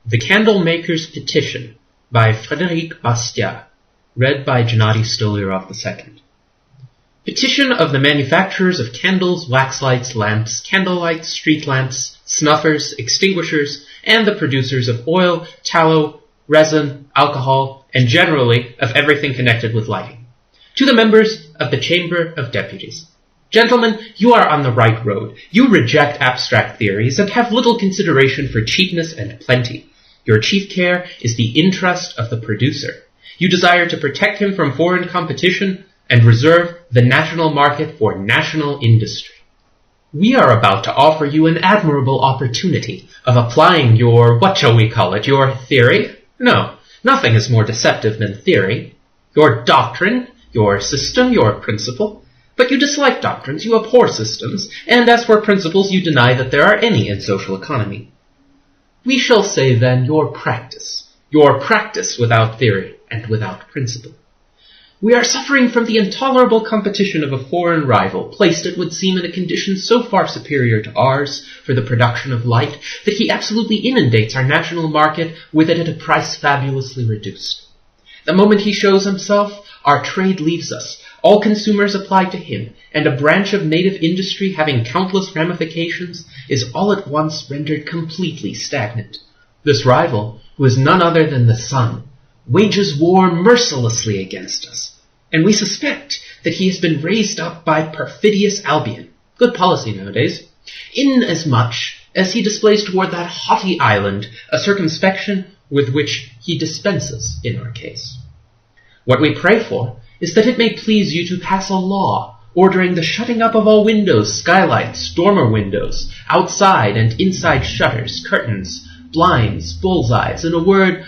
The Candlemakers' Petition by Frédéric Bastiat, read by Gennady Stoliarov II. Petition of the manufacturers of candles, waxlights, lamps, candlelights, street lamps, snuffers, extinguishers, and the producers of oil, tallow, resin, alcohol, and generally of everything connected with lighting. To the members of the Chamber of Deputies. Gentlemen, you are on the right road. You reject abstract theories and have little consideration for cheapness and plenty. Your chief care is the interest of the producer. You desire to protect him from foreign competition and reserve the national market for national industry. We are about to offer you an admirable opportunity of applying your, what shall we call it, your theory? No, nothing is more deceptive than theory. Your doctrine, your system, your principle. But you dislike doctrines, you abhor systems, and as for principles, you deny that there are any in social economy. We shall say then your practice without theory and without principle. We are suffering from the intolerable competition of a foreign rival, placed, it would seem, in a condition so far superior to ours for the production of light that he absolutely inundates our national market with it at a price fabulously reduced. The moment he shows himself, our trade leaves us. All consumers apply to him, and a branch of native industry having countless ramifications is all at once rendered completely stagnant. This rival, who is none other than the sun, wages war mercilessly against us, and we suspect that he has been raised up by perfidious Albion, good policy nowadays, inasmuch as he displays toward that haughty island a circumspection with which he dispenses in our case. What we pray for is that it may please you to pass a law ordering the shutting up of all windows, skylights, dormer windows, outside and inside shutters, curtains, blinds, bullseyes, in a word,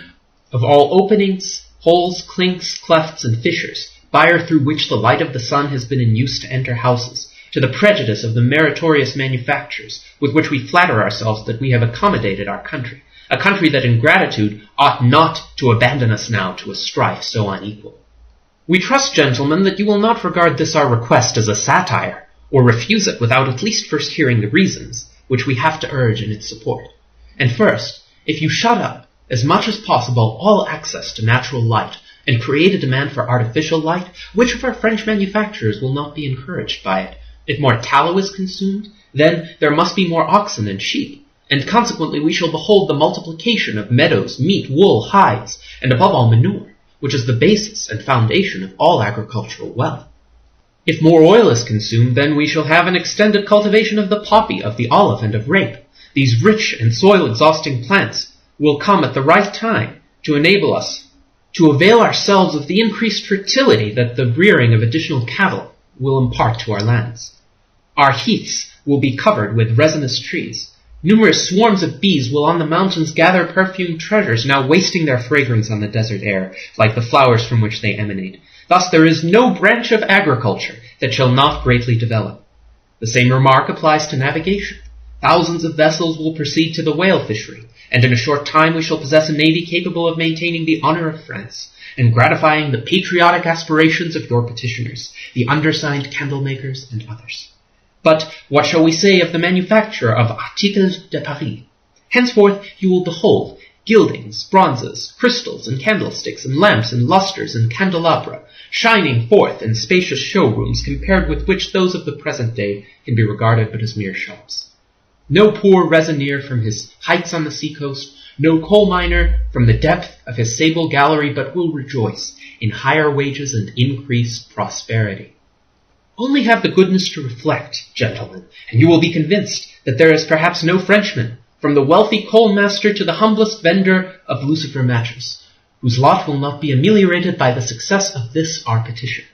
of all openings, holes, clinks, clefts, and fissures, by or through which the light of the sun has been in use to enter houses, to the prejudice of the meritorious manufactures with which we flatter ourselves that we have accommodated our country, a country that in gratitude ought not to abandon us now to a strife so unequal. We trust, gentlemen, that you will not regard this our request as a satire, or refuse it without at least first hearing the reasons which we have to urge in its support. And first, if you shut up, as much as possible, all access to natural light, and create a demand for artificial light, which of our French manufacturers will not be encouraged by it? If more tallow is consumed, then there must be more oxen and sheep, and consequently we shall behold the multiplication of meadows, meat, wool, hides, and above all manure, which is the basis and foundation of all agricultural wealth. If more oil is consumed, then we shall have an extended cultivation of the poppy, of the olive, and of rape. These rich and soil-exhausting plants will come at the right time to enable us to avail ourselves of the increased fertility that the rearing of additional cattle will impart to our lands. Our heaths will be covered with resinous trees. Numerous swarms of bees will on the mountains gather perfumed treasures, now wasting their fragrance on the desert air, like the flowers from which they emanate. Thus there is no branch of agriculture that shall not greatly develop. The same remark applies to navigation. Thousands of vessels will proceed to the whale fishery, and in a short time we shall possess a navy capable of maintaining the honor of France, and gratifying the patriotic aspirations of your petitioners, the undersigned Candlemakers, and others. But what shall we say of the manufacture of articles de Paris? Henceforth you will behold gildings, bronzes, crystals, and candlesticks, and lamps, and lustres, and candelabra, shining forth in spacious showrooms, compared with which those of the present day can be regarded but as mere shops. No poor resineer from his heights on the seacoast, no coal miner from the depth of his sable gallery, but will rejoice in higher wages and increased prosperity. Only have the goodness to reflect, gentlemen, and you will be convinced that there is perhaps no Frenchman, from the wealthy coal master to the humblest vendor of lucifer matches, whose lot will not be ameliorated by the success of this our petition.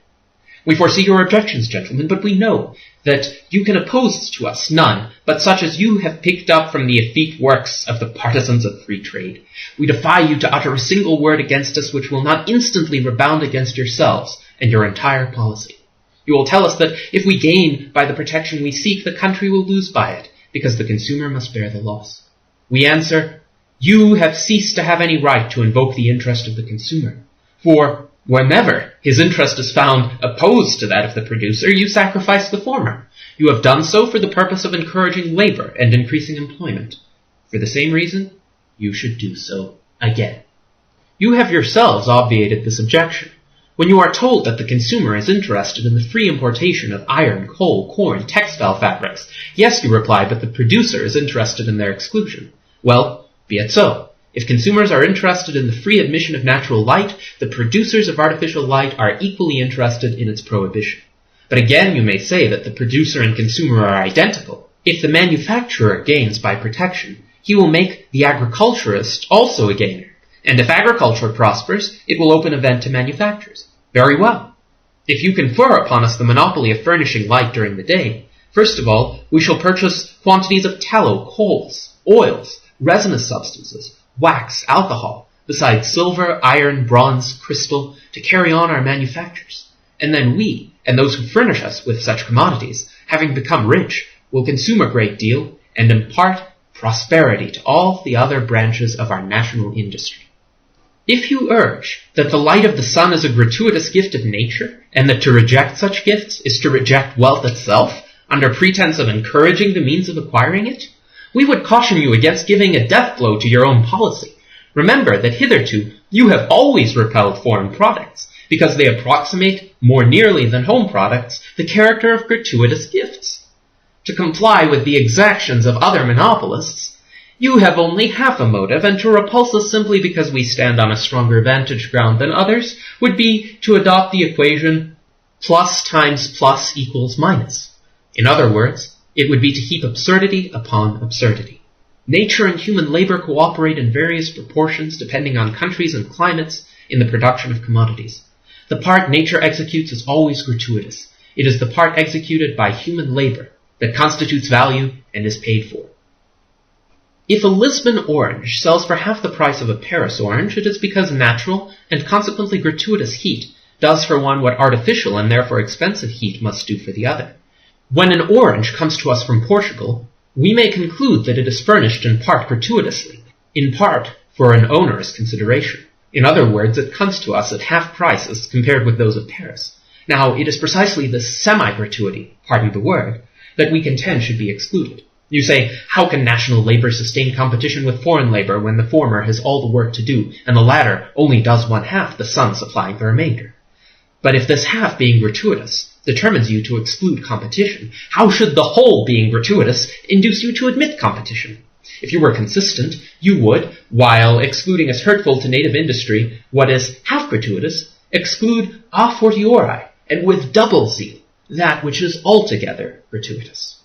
We foresee your objections, gentlemen, but we know that you can oppose to us none but such as you have picked up from the effete works of the partisans of free trade. We defy you to utter a single word against us which will not instantly rebound against yourselves and your entire policy. You will tell us that if we gain by the protection we seek, the country will lose by it, because the consumer must bear the loss. We answer, you have ceased to have any right to invoke the interest of the consumer, for whenever his interest is found opposed to that of the producer, you sacrifice the former. You have done so for the purpose of encouraging labor and increasing employment. For the same reason, you should do so again. You have yourselves obviated this objection. When you are told that the consumer is interested in the free importation of iron, coal, corn, textile fabrics, yes, you reply, but the producer is interested in their exclusion. Well, be it so. If consumers are interested in the free admission of natural light, the producers of artificial light are equally interested in its prohibition. But again, you may say that the producer and consumer are identical. If the manufacturer gains by protection, he will make the agriculturist also a gainer. And if agriculture prospers, it will open a vent to manufacturers. Very well. If you confer upon us the monopoly of furnishing light during the day, first of all, we shall purchase quantities of tallow, coals, oils, resinous substances, wax, alcohol, besides silver, iron, bronze, crystal, to carry on our manufactures. And then we, and those who furnish us with such commodities, having become rich, will consume a great deal and impart prosperity to all the other branches of our national industry. If you urge that the light of the sun is a gratuitous gift of nature, and that to reject such gifts is to reject wealth itself, under pretense of encouraging the means of acquiring it, we would caution you against giving a death blow to your own policy. Remember that hitherto you have always repelled foreign products, because they approximate more nearly than home products the character of gratuitous gifts. To comply with the exactions of other monopolists, you have only half a motive, and to repulse us simply because we stand on a stronger vantage ground than others would be to adopt the equation plus times plus equals minus. In other words, it would be to heap absurdity upon absurdity. Nature and human labor cooperate in various proportions depending on countries and climates in the production of commodities. The part nature executes is always gratuitous. It is the part executed by human labor that constitutes value and is paid for. If a Lisbon orange sells for half the price of a Paris orange, it is because natural and consequently gratuitous heat does for one what artificial and therefore expensive heat must do for the other. When an orange comes to us from Portugal, we may conclude that it is furnished in part gratuitously, in part for an onerous consideration. In other words, it comes to us at half prices compared with those of Paris. Now, it is precisely this semi-gratuity, pardon the word, that we contend should be excluded. You say, how can national labor sustain competition with foreign labor when the former has all the work to do, and the latter only does one half, the sun supplying the remainder? But if this half, being gratuitous, determines you to exclude competition, how should the whole, being gratuitous, induce you to admit competition? If you were consistent, you would, while excluding as hurtful to native industry what is half gratuitous, exclude a fortiori, and with double zeal, that which is altogether gratuitous.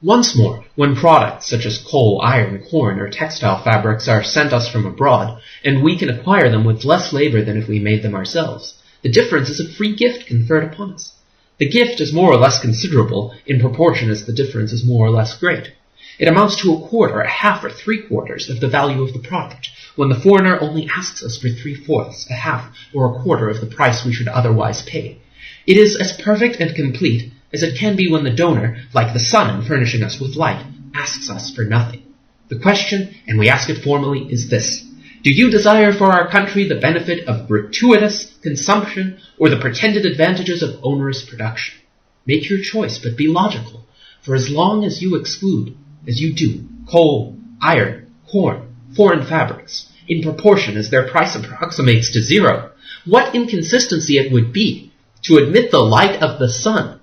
Once more, when products such as coal, iron, corn, or textile fabrics are sent us from abroad, and we can acquire them with less labor than if we made them ourselves, the difference is a free gift conferred upon us. The gift is more or less considerable in proportion as the difference is more or less great. It amounts to a quarter, a half, or three-quarters of the value of the product, when the foreigner only asks us for three-fourths, a half, or a quarter of the price we should otherwise pay. It is as perfect and complete as it can be when the donor, like the sun in furnishing us with light, asks us for nothing. The question, and we ask it formally, is this: do you desire for our country the benefit of gratuitous consumption or the pretended advantages of onerous production? Make your choice, but be logical, for as long as you exclude, as you do, coal, iron, corn, foreign fabrics, in proportion as their price approximates to zero, what inconsistency it would be to admit the light of the sun,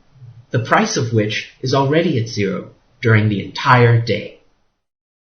the price of which is already at zero during the entire day.